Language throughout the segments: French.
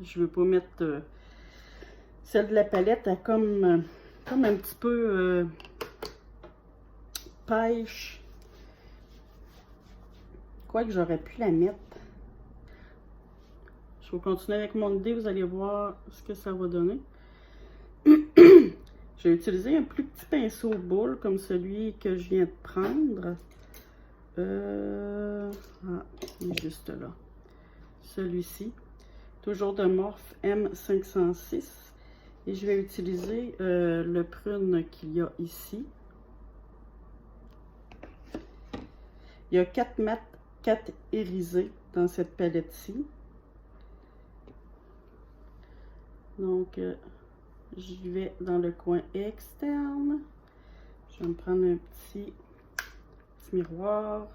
Je veux pas mettre celle de la palette à comme un petit peu pêche. Quoique j'aurais pu la mettre. Je vais continuer avec mon idée, vous allez voir ce que ça va donner. J'ai utilisé un plus petit pinceau boule comme celui que je viens de prendre. Ah, il est juste là. Celui-ci. Toujours de Morphe M506. Et je vais utiliser le prune qu'il y a ici. Il y a 4 mat, 4 irisés dans cette palette-ci. Donc, j'y vais dans le coin externe. Je vais me prendre un petit miroir.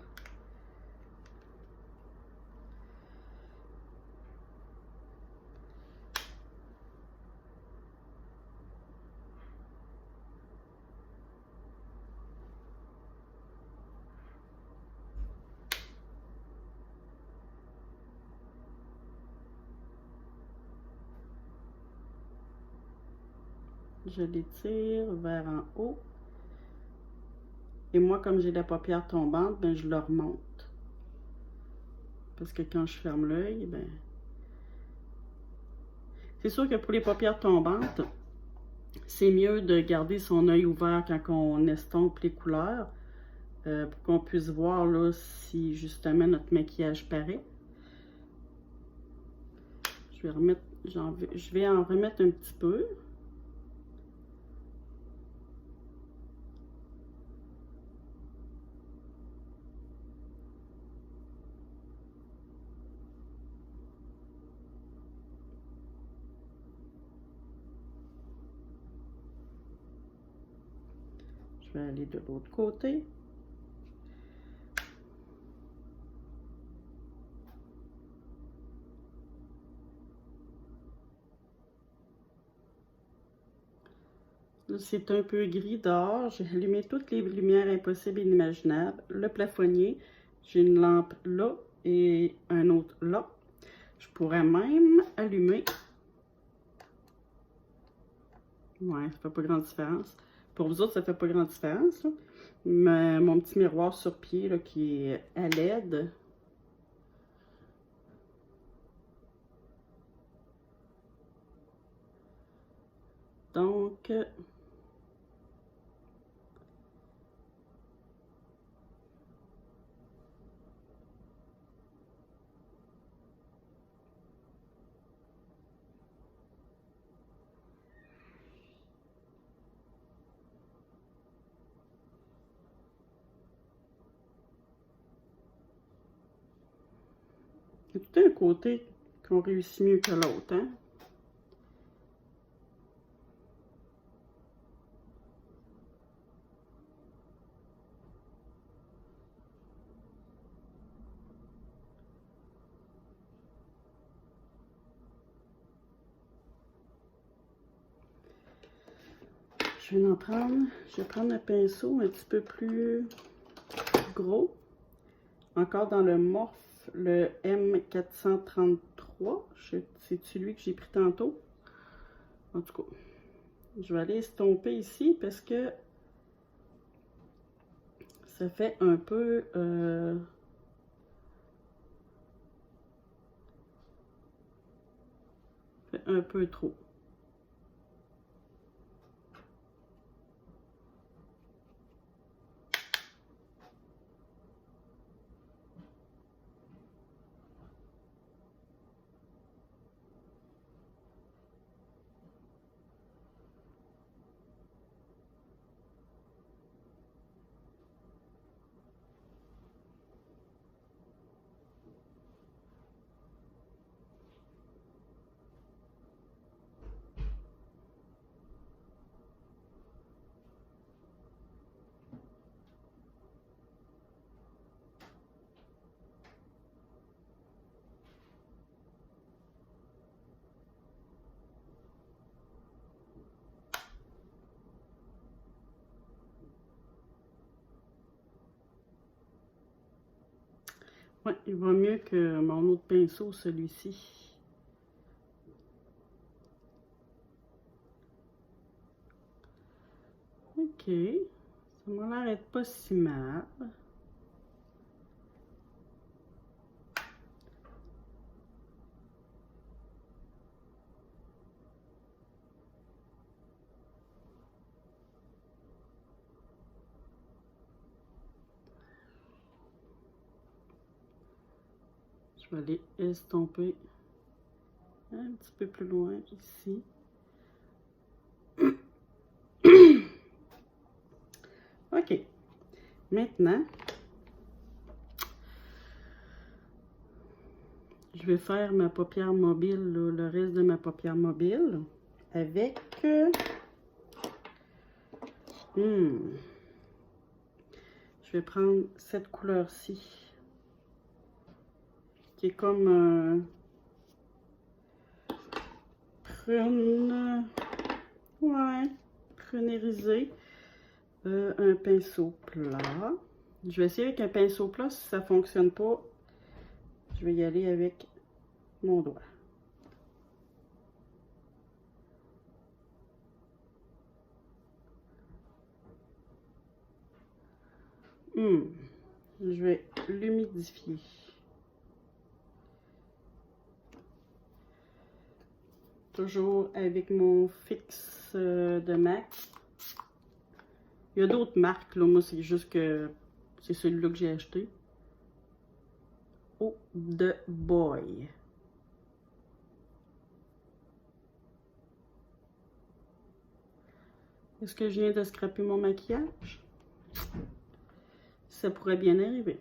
Je l'étire vers en haut. Et moi, comme j'ai la paupière tombante, ben, je le remonte. Parce que quand je ferme l'œil, ben... C'est sûr que pour les paupières tombantes, c'est mieux de garder son œil ouvert quand on estompe les couleurs. Pour qu'on puisse voir là, si justement notre maquillage paraît. Je vais en remettre un petit peu. Je vais aller de l'autre côté. C'est un peu gris dehors. J'ai allumé toutes les lumières impossibles et inimaginables. Le plafonnier, j'ai une lampe là et un autre là. Je pourrais même allumer. Ouais, ça fait pas grande différence. Pour vous autres, ça fait pas grande différence, là. Mais mon petit miroir sur pied là, qui est à LED. Donc, il y a tout un côté qu'on réussit mieux que l'autre, hein? Je vais prendre un pinceau un petit peu plus gros. Encore dans le Morphe, le M433. C'est celui que j'ai pris tantôt. En tout cas, je vais aller estomper ici parce que ça fait un peu... un peu trop. Ouais, il va mieux que mon autre pinceau, celui-ci. OK. Ça m'a l'air d'être pas si mal. Je vais aller estomper un petit peu plus loin ici. OK. Maintenant, je vais faire ma paupière mobile, là, le reste de ma paupière mobile, avec... je vais prendre cette couleur-ci, qui est comme prune, ouais, prunérisé, un pinceau plat. Je vais essayer avec un pinceau plat. Si ça ne fonctionne pas, je vais y aller avec mon doigt. Je vais l'humidifier. Toujours avec mon fixe de MAC. Il y a d'autres marques, là. Moi, c'est juste que c'est celui-là que j'ai acheté. Oh, The Boy. Est-ce que je viens de scraper mon maquillage? Ça pourrait bien arriver.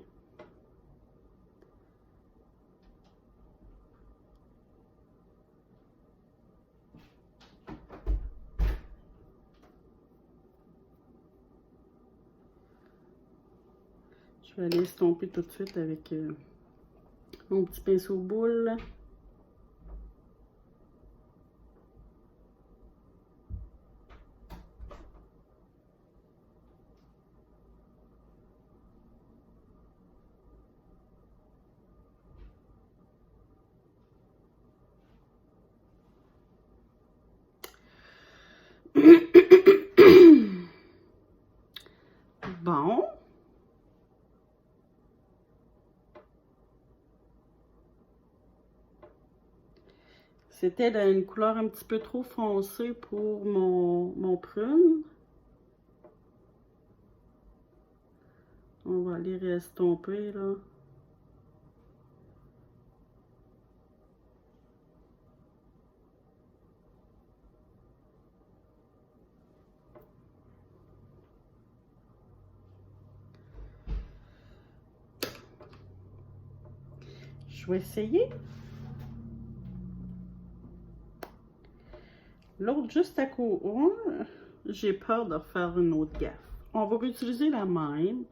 Je vais aller estomper tout de suite avec mon petit pinceau boule. Bon. C'était une couleur un petit peu trop foncée pour mon prune. On va aller restomper, là. Je vais essayer. L'autre juste à côté, j'ai peur de refaire une autre gaffe. On va réutiliser la même,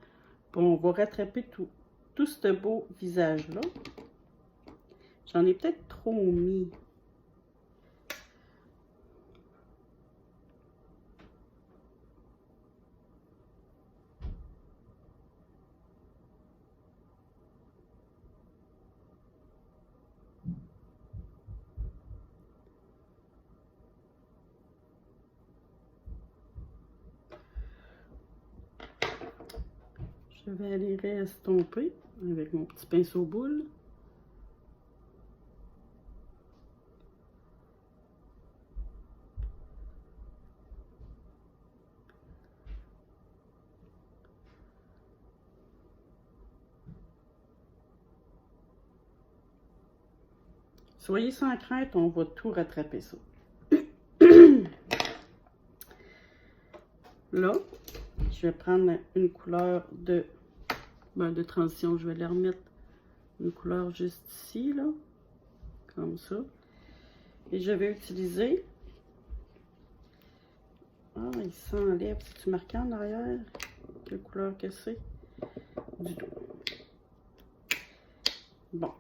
puis on va rattraper tout ce beau visage-là. J'en ai peut-être trop mis. Je vais aller restomper avec mon petit pinceau boule. Soyez sans crainte, on va tout rattraper ça. Là, je vais prendre une couleur de transition. Je vais les remettre une couleur juste ici, là, comme ça. Et je vais utiliser... Ah, il s'enlève. C'est-tu marqué en arrière? Quelle couleur que c'est? Du tout. Bon.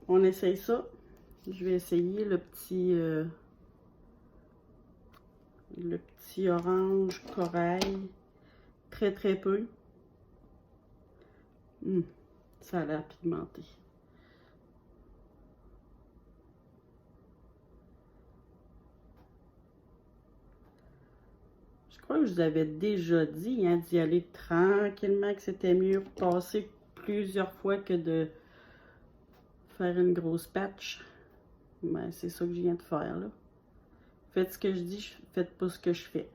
On essaye ça. Je vais essayer le petit orange corail. Très, très peu. Ça a l'air pigmenté. Je crois que je vous avais déjà dit hein, d'y aller tranquillement, que c'était mieux passer plusieurs fois que de faire une grosse patch. Ben, c'est ça que je viens de faire, là. Faites ce que je dis, faites pas ce que je fais.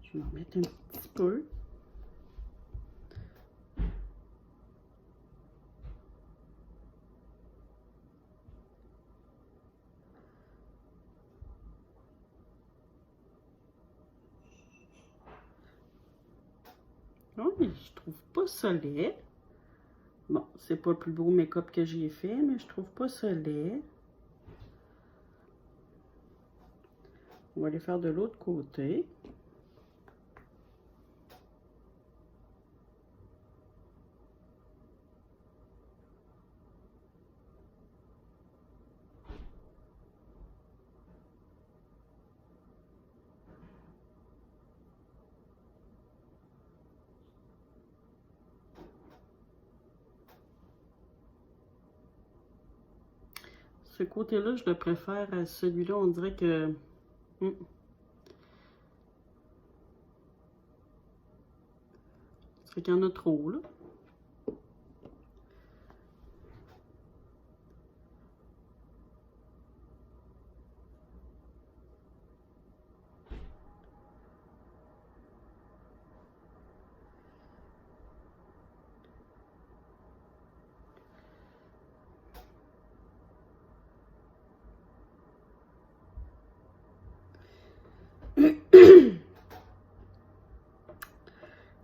Je vais en mettre un petit peu. Oui, je trouve pas ça laid. Bon, c'est pas le plus beau make-up que j'ai fait, mais je trouve pas ça laid. On va aller faire de l'autre côté. Ce côté-là, je le préfère à celui-là. On dirait que... On dirait qu'il y en a trop, là.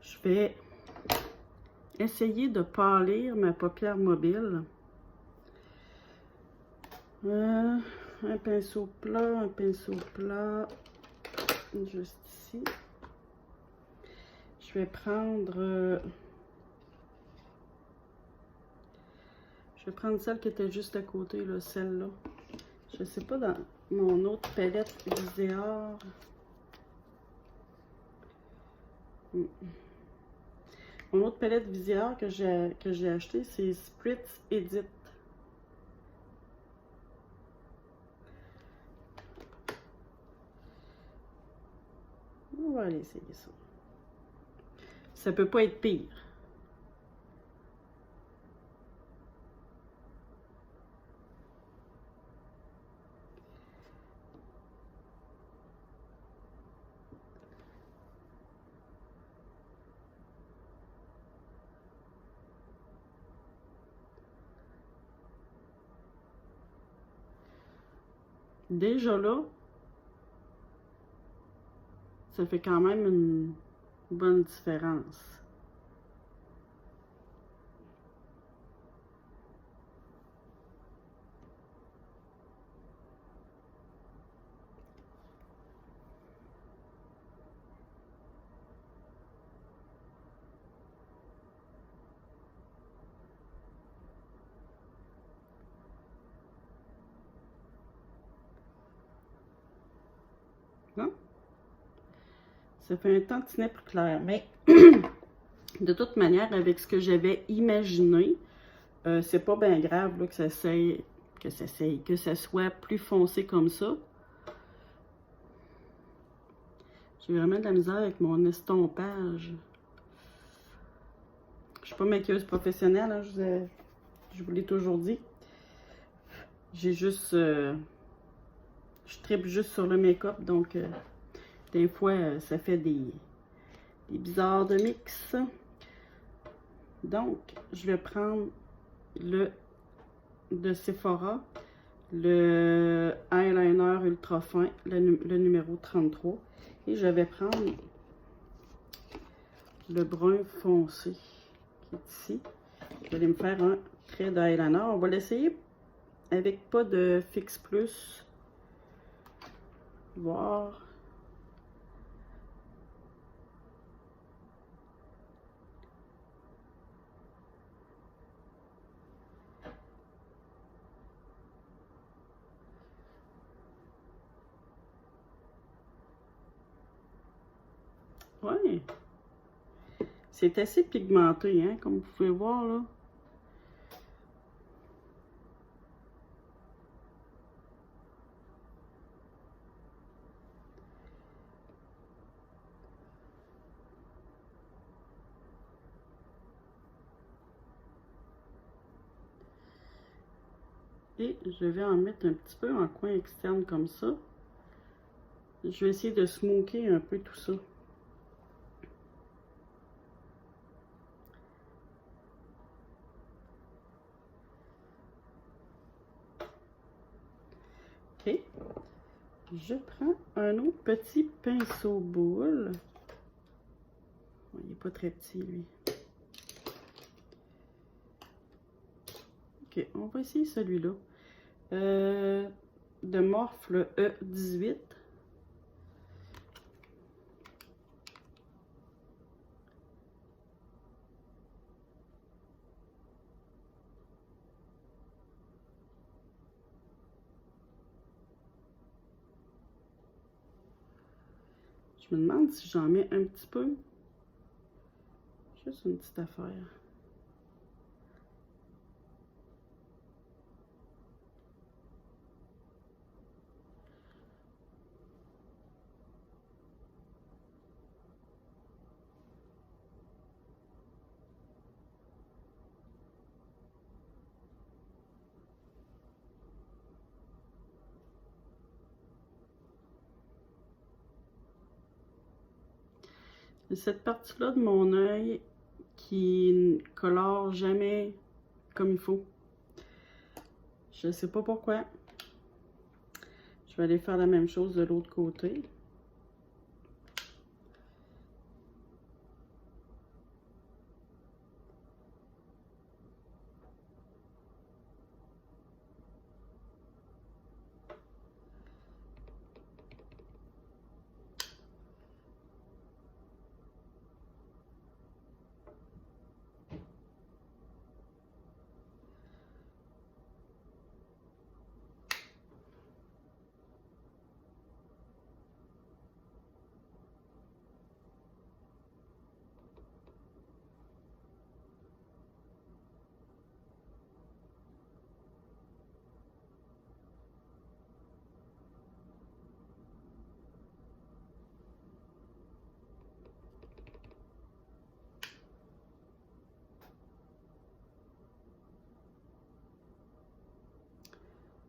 Je vais essayer de pâlir ma paupière mobile. Un pinceau plat, juste ici. Je vais prendre... je vais prendre celle qui était juste à côté, là, celle-là. Je sais pas, dans mon autre palette Viséard. Mon autre palette Viséard que j'ai acheté, c'est Spritz Edit. On va aller essayer ça. Ça peut pas être pire. Déjà là, ça fait quand même une bonne différence. Hein? Ça fait un tantinet plus clair, mais de toute manière, avec ce que j'avais imaginé, c'est pas bien grave là, que ça soit plus foncé comme ça. J'ai vraiment de la misère avec mon estompage. Je suis pas maquilleuse professionnelle, hein, je vous l'ai toujours dit. J'ai juste... je tripe juste sur le make-up, donc des fois, ça fait des bizarres de mix. Donc, je vais prendre le de Sephora, le eyeliner ultra fin, le numéro 33. Et je vais prendre le brun foncé qui est ici. Je vais aller me faire un trait d'eyeliner. On va l'essayer avec pas de Fix Plus. Voir. Ouais. C'est assez pigmenté, hein, comme vous pouvez voir, là. Et je vais en mettre un petit peu en coin externe comme ça. Je vais essayer de smoker un peu tout ça. Ok. Je prends un autre petit pinceau boule. Il n'est pas très petit, lui. Ok, on va essayer celui-là. De Morphe, le E18. Je me demande si j'en mets un petit peu. Juste une petite affaire. Cette partie-là de mon œil qui ne colore jamais comme il faut. Je ne sais pas pourquoi. Je vais aller faire la même chose de l'autre côté.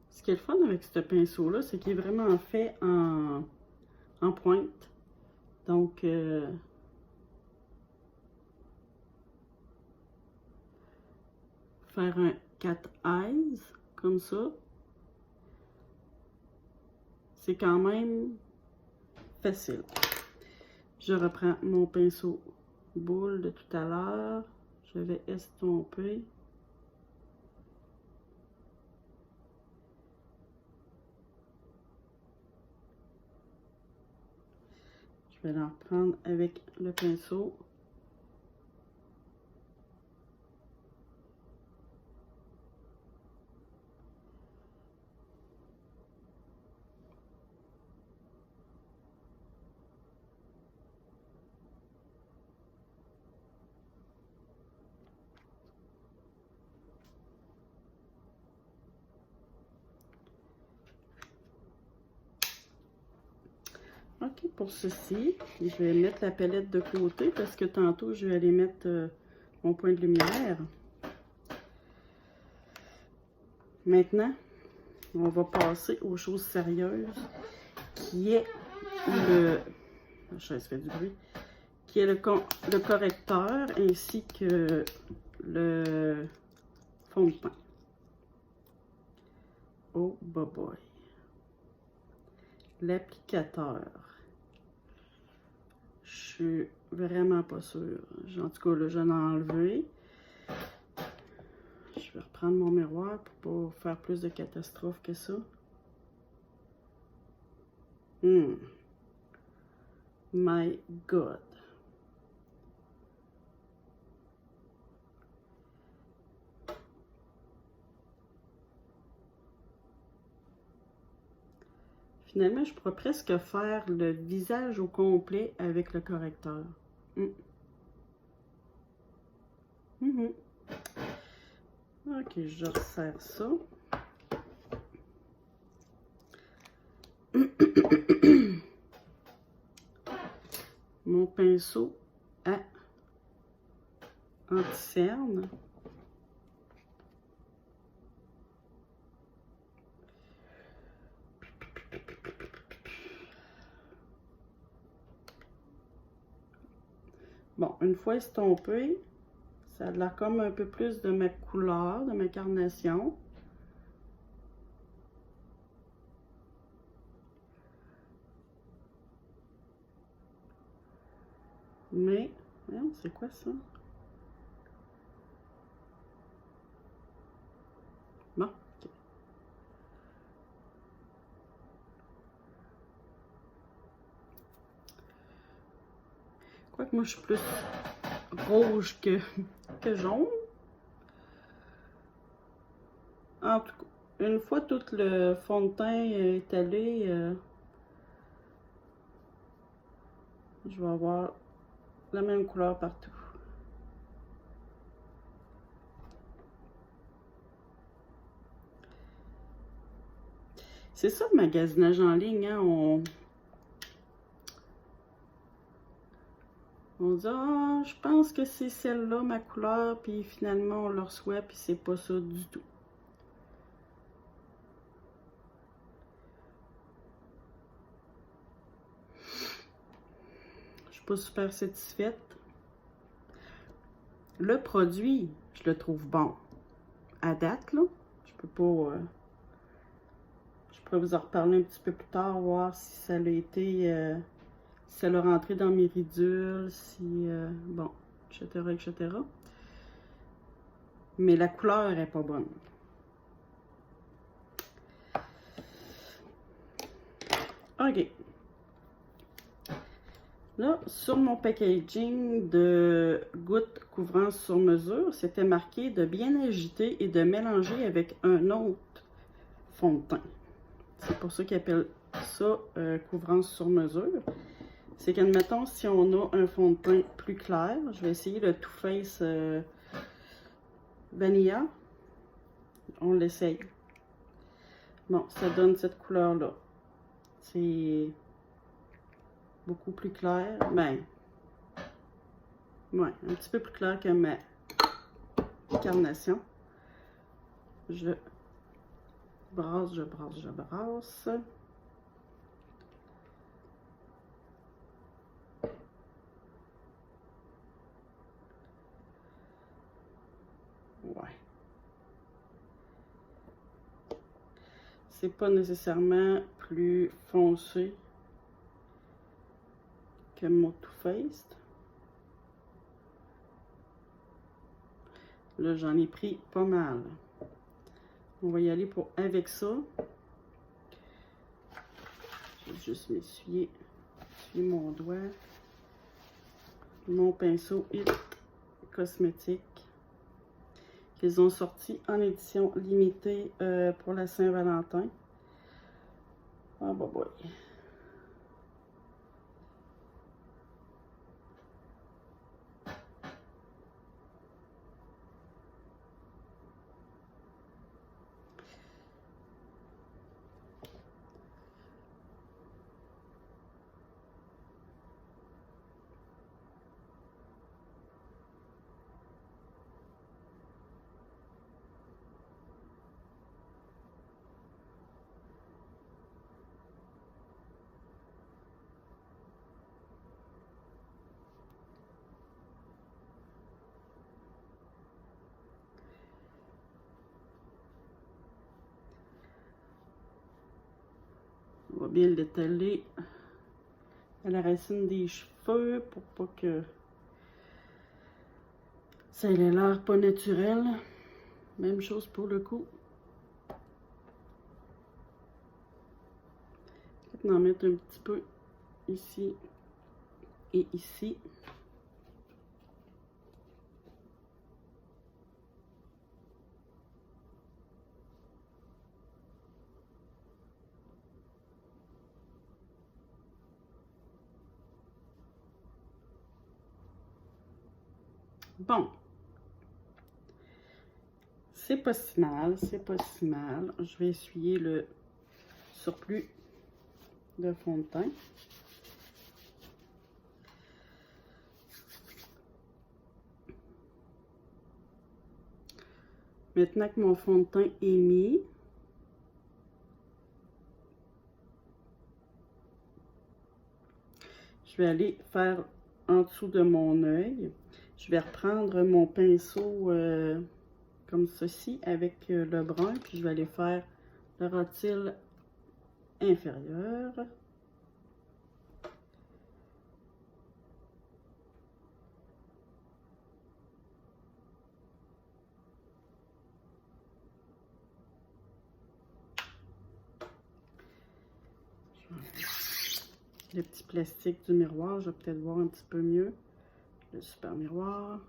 Ce qui est le fun avec ce pinceau-là, c'est qu'il est vraiment fait en pointe. Donc, faire un 4 eyes, comme ça, c'est quand même facile. Je reprends mon pinceau boule de tout à l'heure. Je vais estomper. Je vais en reprendre avec le pinceau. Ok, pour ceci, je vais mettre la palette de côté parce que tantôt, je vais aller mettre mon point de lumière. Maintenant, on va passer aux choses sérieuses, qui est le... La chaise fait du bruit. Qui est le correcteur ainsi que le fond de teint. Oh, boy. L'applicateur. Je suis vraiment pas sûre. En tout cas, là, j'en ai enlevé. Je vais reprendre mon miroir pour pas faire plus de catastrophes que ça. My God. Finalement, je pourrais presque faire le visage au complet avec le correcteur. Ok, je resserre ça. Mon pinceau à anti-cerne. Bon, une fois estompé, ça a l'air comme un peu plus de ma couleur, de ma carnation. Mais, c'est quoi ça? Bon, ok. Quoique moi, je suis plus rouge que jaune. En tout cas, une fois tout le fond de teint étalé, je vais avoir la même couleur partout. C'est ça le magasinage en ligne, hein? On dit, ah, je pense que c'est celle-là, ma couleur, puis finalement on le reçoit, puis c'est pas ça du tout. Je suis pas super satisfaite. Le produit, je le trouve bon. À date, là, je peux pas... je pourrais vous en reparler un petit peu plus tard, voir si ça a été... si ça l'a rentré dans mes ridules, si... bon, etc., etc. Mais la couleur est pas bonne. OK. Là, sur mon packaging de gouttes couvrant sur mesure, c'était marqué de bien agiter et de mélanger avec un autre fond de teint. C'est pour ça qu'ils appellent ça couvrant sur mesure. C'est qu'admettons, si on a un fond de teint plus clair, je vais essayer le Too Faced Vanilla. On l'essaye. Bon, ça donne cette couleur-là. C'est beaucoup plus clair. Ben, ouais, un petit peu plus clair que ma carnation. Je brasse, je brasse, je brasse. Ouais. C'est pas nécessairement plus foncé que mon Too Faced. Là, j'en ai pris pas mal. On va y aller avec ça. Je vais juste m'essuyer mon doigt. Mon pinceau It Cosmétique qu'ils ont sorti en édition limitée pour la Saint-Valentin. Ah bah boy. On va bien l'étaler à la racine des cheveux pour pas que ça ait l'air pas naturel. Même chose pour le cou. On va en mettre un petit peu ici et ici. Bon, c'est pas si mal, c'est pas si mal. Je vais essuyer le surplus de fond de teint. Maintenant que mon fond de teint est mis, je vais aller faire en dessous de mon œil. Je vais reprendre mon pinceau comme ceci avec le brun, puis je vais aller faire le rotule inférieur. Le petit plastique du miroir, je vais peut-être voir un petit peu mieux. Le super miroir.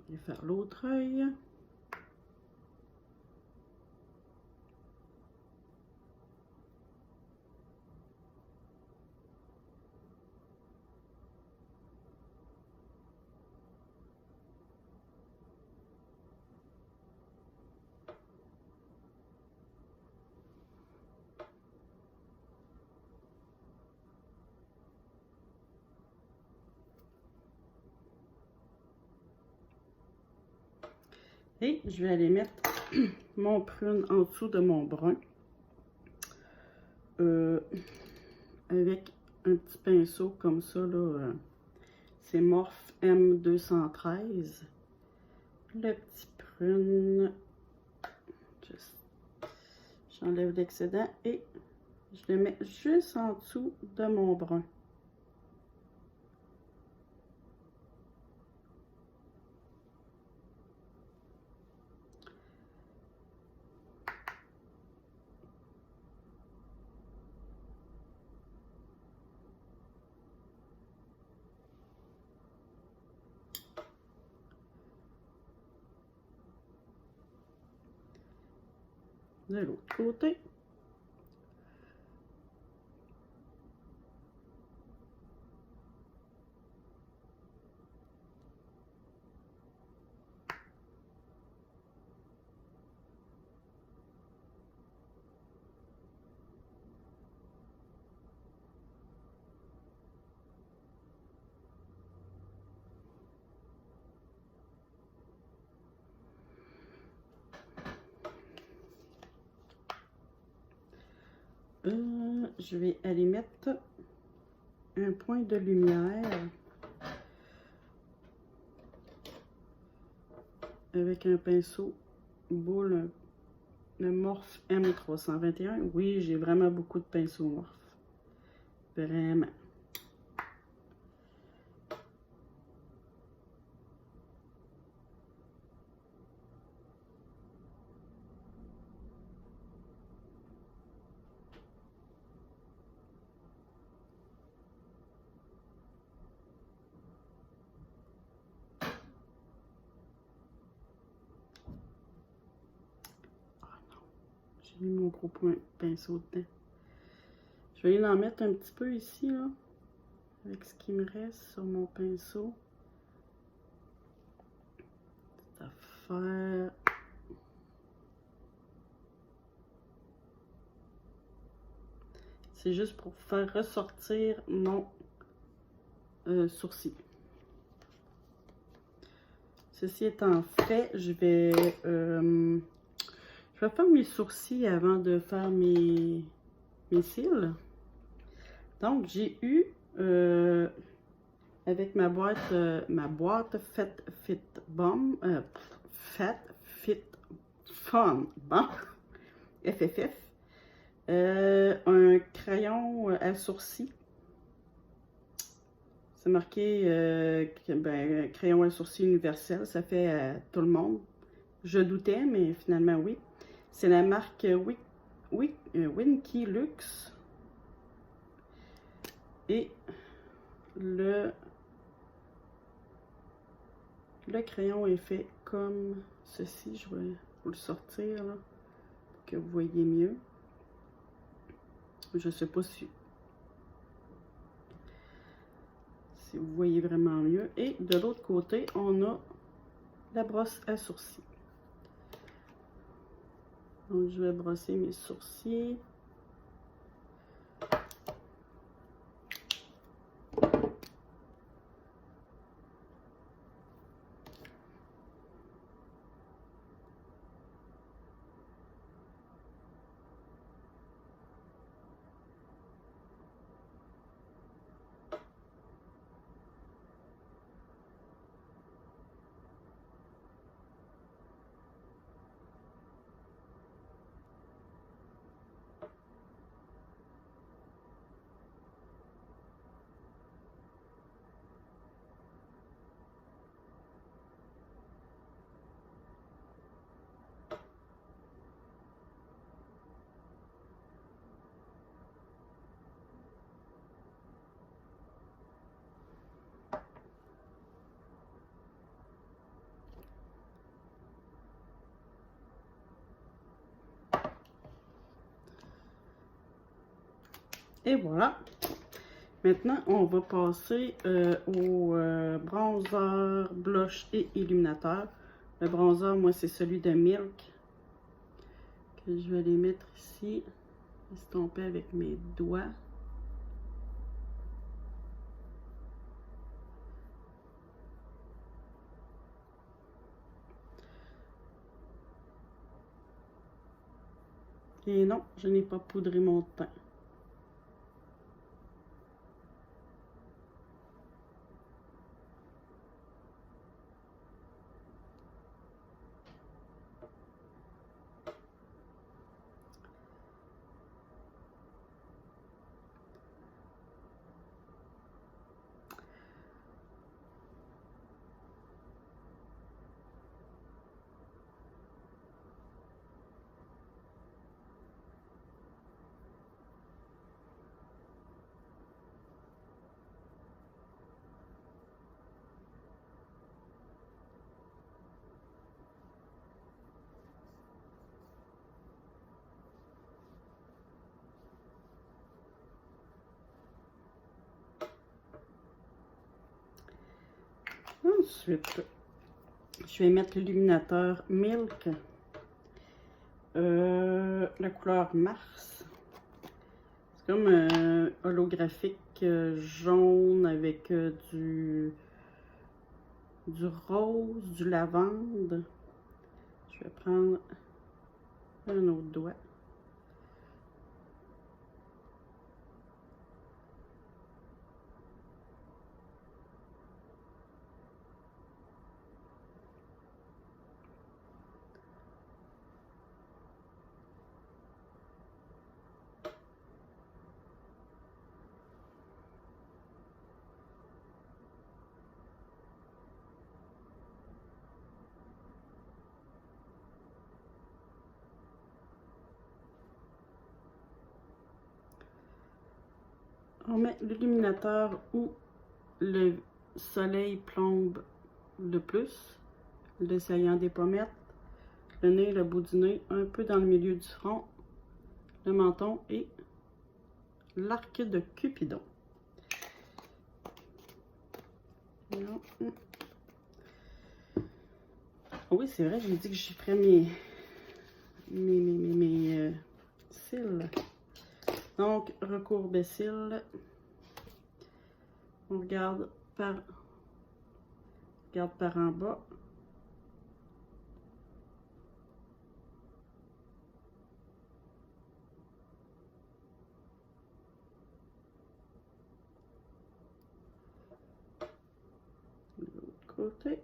Je vais faire l'autre œil. Et je vais aller mettre mon prune en dessous de mon brun. Avec un petit pinceau comme ça, là. C'est Morphe M213. Le petit prune. J'enlève l'excédent et je le mets juste en dessous de mon brun. De l'autre côté. Je vais aller mettre un point de lumière avec un pinceau boule, le Morphe M321. Oui, j'ai vraiment beaucoup de pinceaux Morphe. Vraiment. J'ai mis mon gros pinceau dedans. Je vais aller en mettre un petit peu ici, là, avec ce qui me reste sur mon pinceau. Cette affaire. C'est juste pour faire ressortir mon sourcil. Ceci étant fait, je vais faire mes sourcils avant de faire mes cils. Donc, j'ai eu, avec ma boîte Fat Fit Bomb, Fat Fit Fun, bon, FFF, un crayon à sourcils. C'est marqué crayon à sourcils universel, ça fait à tout le monde. Je doutais, mais finalement oui. C'est la marque Winky Lux. Et le crayon est fait comme ceci. Je vais vous le sortir là, pour que vous voyez mieux. Je sais pas si vous voyez vraiment mieux. Et de l'autre côté, on a la brosse à sourcils. Donc, je vais brosser mes sourcils. Et voilà. Maintenant, on va passer au bronzer, blush et illuminateur. Le bronzer, moi, c'est celui de Milk. Que je vais les mettre ici. Estomper avec mes doigts. Et non, je n'ai pas poudré mon teint. Ensuite, je vais mettre l'illuminateur Milk, la couleur Mars. C'est comme holographique jaune avec du rose, du lavande. Je vais prendre un autre doigt. On met l'illuminateur où le soleil plombe le plus, le saillant des pommettes, le nez, le bout du nez, un peu dans le milieu du front, le menton et l'arc de Cupidon. Oui, c'est vrai, j'ai dit que j'y ferais mes cils. Donc, recourbe cils. On regarde par en bas. De l'autre côté.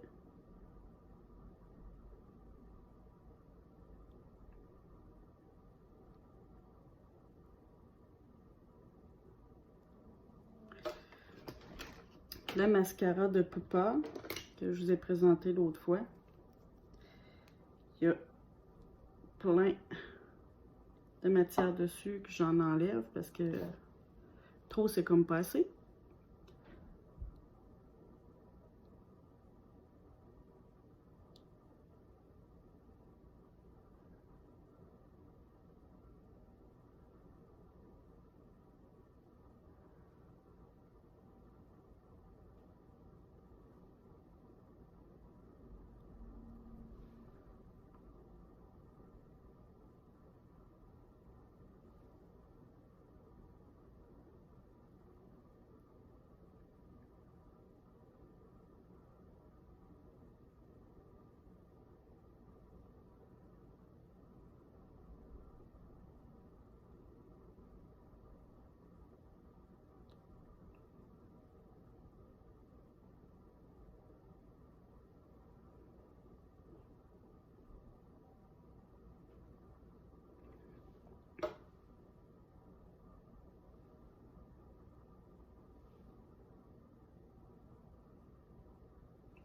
Le mascara de Pupa que je vous ai présenté l'autre fois. Il y a plein de matière dessus que j'en enlève parce que trop c'est comme pas assez.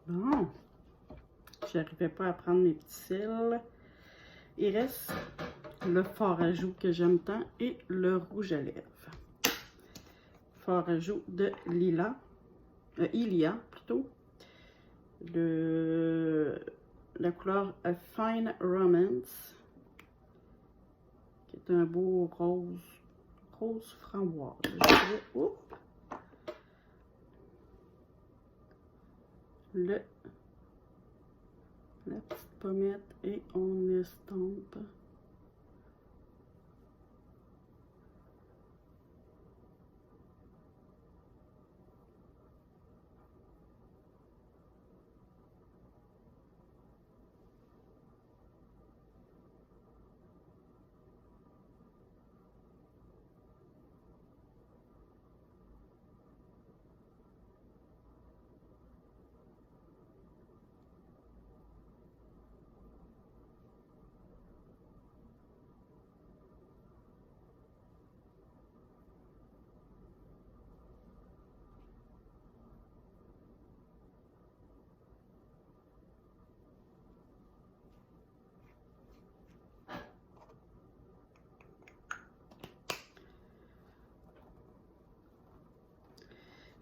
Bon, j'arrivais pas à prendre mes petits cils. Il reste le fard à joues que j'aime tant et le rouge à lèvres. Fard à joues de Ilia plutôt. La couleur A Fine Romance, qui est un beau rose framboise. Je dirais, la petite pommette et on estompe.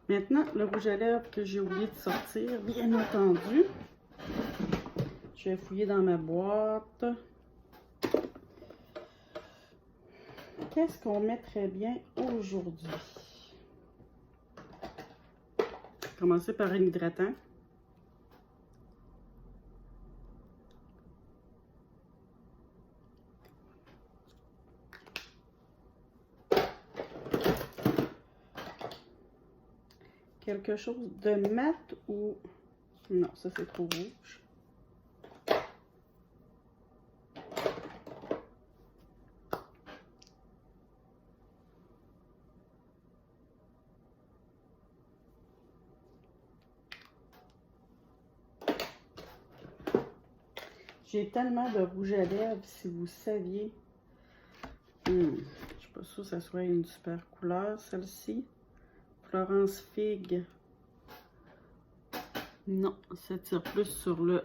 Maintenant, le rouge à lèvres que j'ai oublié de sortir, bien entendu. Je vais fouiller dans ma boîte. Qu'est-ce qu'on mettrait bien aujourd'hui? Commencer par un hydratant. Quelque chose de mat ou... Non, ça c'est trop rouge. J'ai tellement de rouge à lèvres, si vous saviez. Je suis pas sûre que ça soit une super couleur, celle-ci. Florence Figue. Non, ça tire plus sur le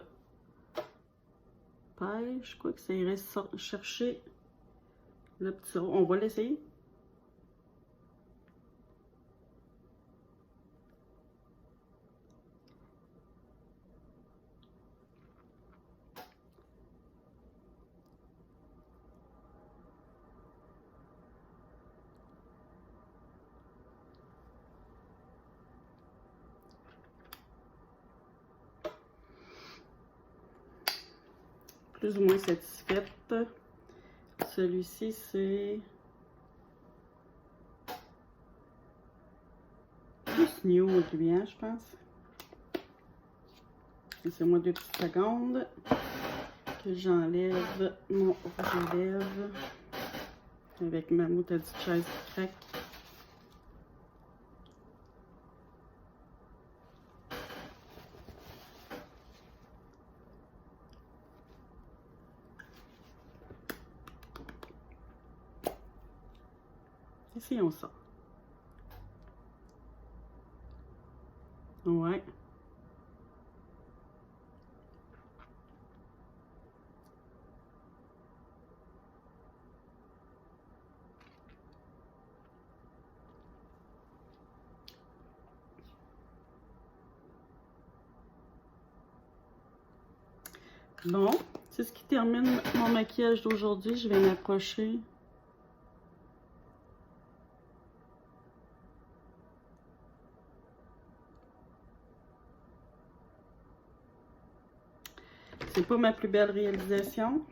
pêche. Je crois que ça irait chercher le petit rose. On va l'essayer. Plus ou moins satisfaite. Celui-ci, c'est plus nude, lui, hein, je pense. Laissez-moi 2 petites secondes que j'enlève mon rouge à lèvres avec ma moutarde de chaise qui craque. Essayons ça. Ouais. Bon, c'est ce qui termine mon maquillage d'aujourd'hui. Je vais m'approcher. C'est pas ma plus belle réalisation.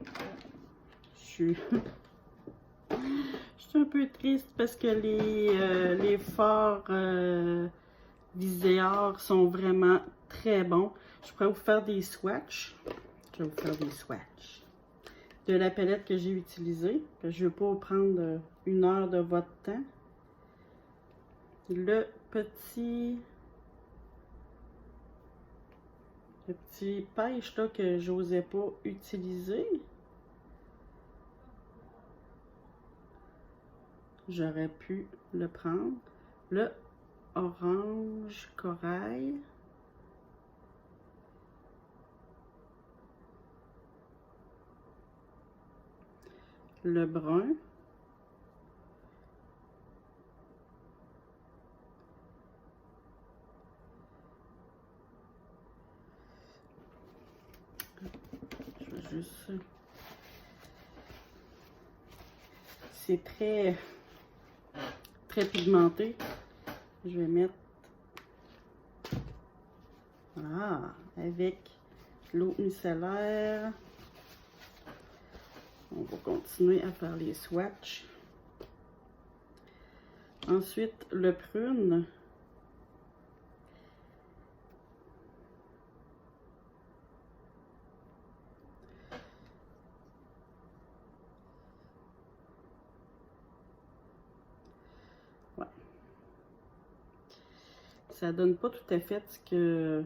Je suis un peu triste parce que les fards Viséard sont vraiment très bons. Je pourrais vous faire des swatchs. Je vais vous faire des swatchs de la palette que j'ai utilisée. Je ne veux pas vous prendre 1 heure de votre temps. Le petit pêche là que j'osais pas utiliser. J'aurais pu le prendre. Le orange corail. le brun. Je vais juste... C'est très pigmenté. Je vais mettre... avec l'eau micellaire. On va continuer à faire les swatchs. Ensuite, le prune. Ouais. Ça donne pas tout à fait ce que...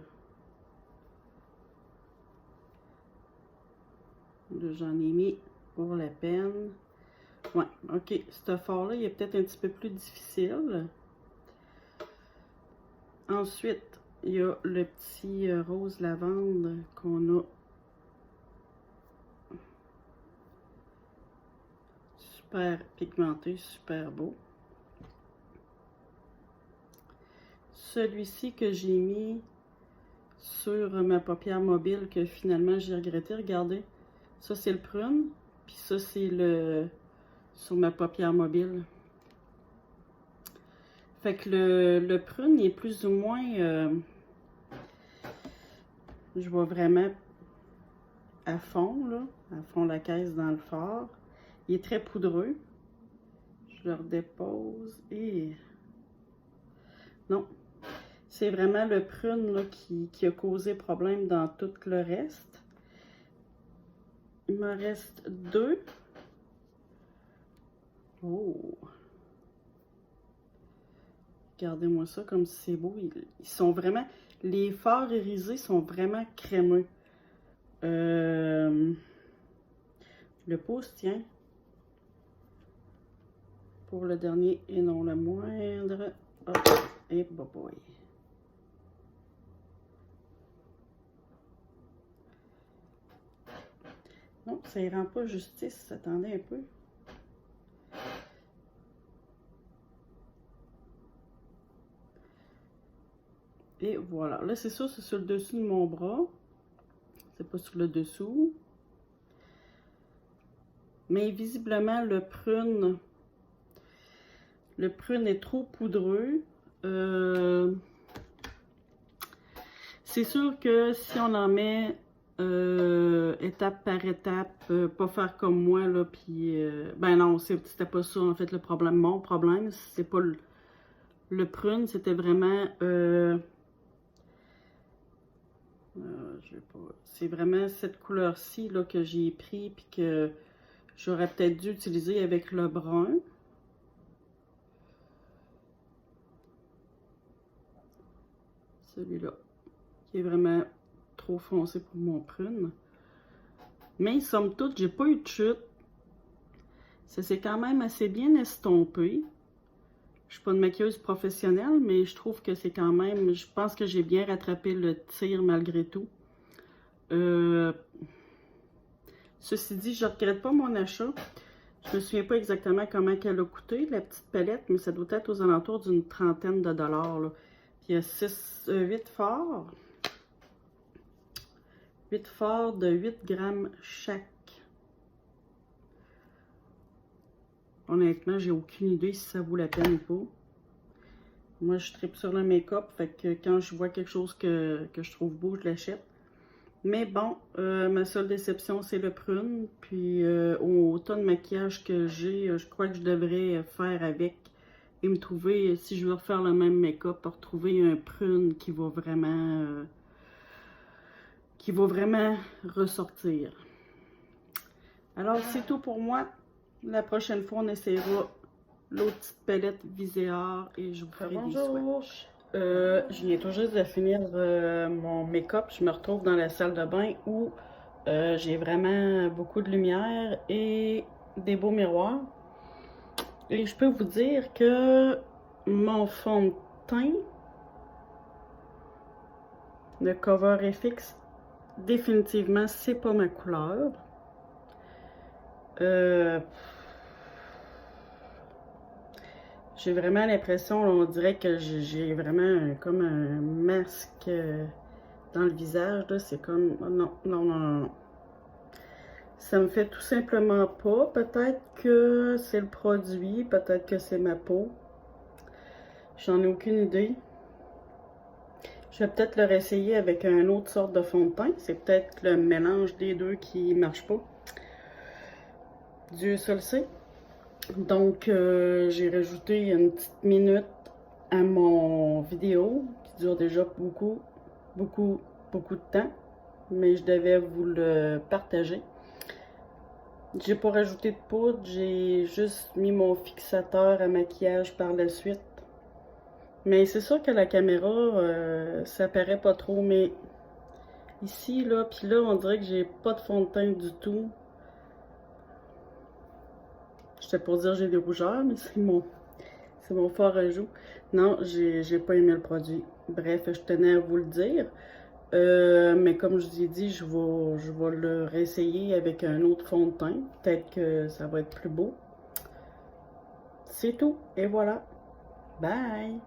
J'en ai mis pour la peine. Ouais, ok. Ce fard-là, il est peut-être un petit peu plus difficile. Ensuite, il y a le petit rose lavande qu'on a. Super pigmenté, super beau. Celui-ci que j'ai mis sur ma paupière mobile que finalement j'ai regretté, regardez. Ça, c'est le prune. Puis ça, c'est le... sur ma paupière mobile. Fait que le prune, il est plus ou moins... je vois vraiment à fond, là. À fond la caisse dans le fard. Il est très poudreux. Je le redépose et... Non. C'est vraiment le prune là, qui a causé problème dans tout le reste. Il me reste 2. Oh! Regardez-moi ça comme c'est beau. Ils sont vraiment... Les fards irisés sont vraiment crémeux. Le pouce, tiens. Pour le dernier et non le moindre. Hop, et boy. Non, ça ne rend pas justice. Attendez un peu. Et voilà. Là, c'est ça, c'est sur le dessus de mon bras. C'est pas sur le dessous. Mais visiblement, le prune est trop poudreux. C'est sûr que si on en met étape par étape, pas faire comme moi, là, puis... ben non, c'était pas ça, en fait, le problème. Mon problème, c'est pas le prune, c'était vraiment... c'est vraiment cette couleur-ci là que j'ai pris puis que j'aurais peut-être dû utiliser avec le brun. Celui-là, qui est vraiment trop foncé pour mon prune. Mais somme toute, j'ai pas eu de chute. Ça s'est quand même assez bien estompé. Je suis pas une maquilleuse professionnelle, mais je trouve que c'est quand même... Je pense que j'ai bien rattrapé le tir malgré tout. Ceci dit, je regrette pas mon achat. Je me souviens pas exactement comment elle a coûté, la petite palette, mais ça doit être aux alentours d'une trentaine de dollars. Là. Puis il y a 8 fards. 8 fards de 8 grammes chaque. Honnêtement, j'ai aucune idée si ça vaut la peine ou pas. Moi, je tripe sur le make-up, fait que quand je vois quelque chose que je trouve beau, je l'achète. Mais bon, ma seule déception, c'est le prune. Puis, au tas de maquillage que j'ai, je crois que je devrais faire avec et me trouver, si je veux refaire le même make-up, pour retrouver un prune qui va vraiment ressortir. Alors, c'est tout pour moi. La prochaine fois, on essaiera l'autre petite palette Viséart et je vous ferai des swatchs. Je viens tout juste de finir mon make-up. Je me retrouve dans la salle de bain où j'ai vraiment beaucoup de lumière et des beaux miroirs. Et je peux vous dire que mon fond de teint, le Cover FX, définitivement, c'est pas ma couleur. J'ai vraiment l'impression, on dirait que j'ai vraiment comme un masque dans le visage. C'est comme, oh non, non, non, non, non. Ça me fait tout simplement pas. Peut-être que c'est le produit, peut-être que c'est ma peau. J'en ai aucune idée. Je vais peut-être le réessayer avec une autre sorte de fond de teint. C'est peut-être le mélange des deux qui marche pas. Dieu seul sait. Donc, j'ai rajouté une petite minute à mon vidéo qui dure déjà beaucoup de temps. Mais je devais vous le partager. J'ai pas rajouté de poudre, j'ai juste mis mon fixateur à maquillage par la suite. Mais c'est sûr que la caméra, ça paraît pas trop, mais ici, là, puis là, on dirait que j'ai pas de fond de teint du tout. J'étais pour dire j'ai des rougeurs, mais c'est mon fard à joues. Non, j'ai pas aimé le produit. Bref, je tenais à vous le dire. Mais comme je vous ai dit, je vais le réessayer avec un autre fond de teint. Peut-être que ça va être plus beau. C'est tout. Et voilà. Bye!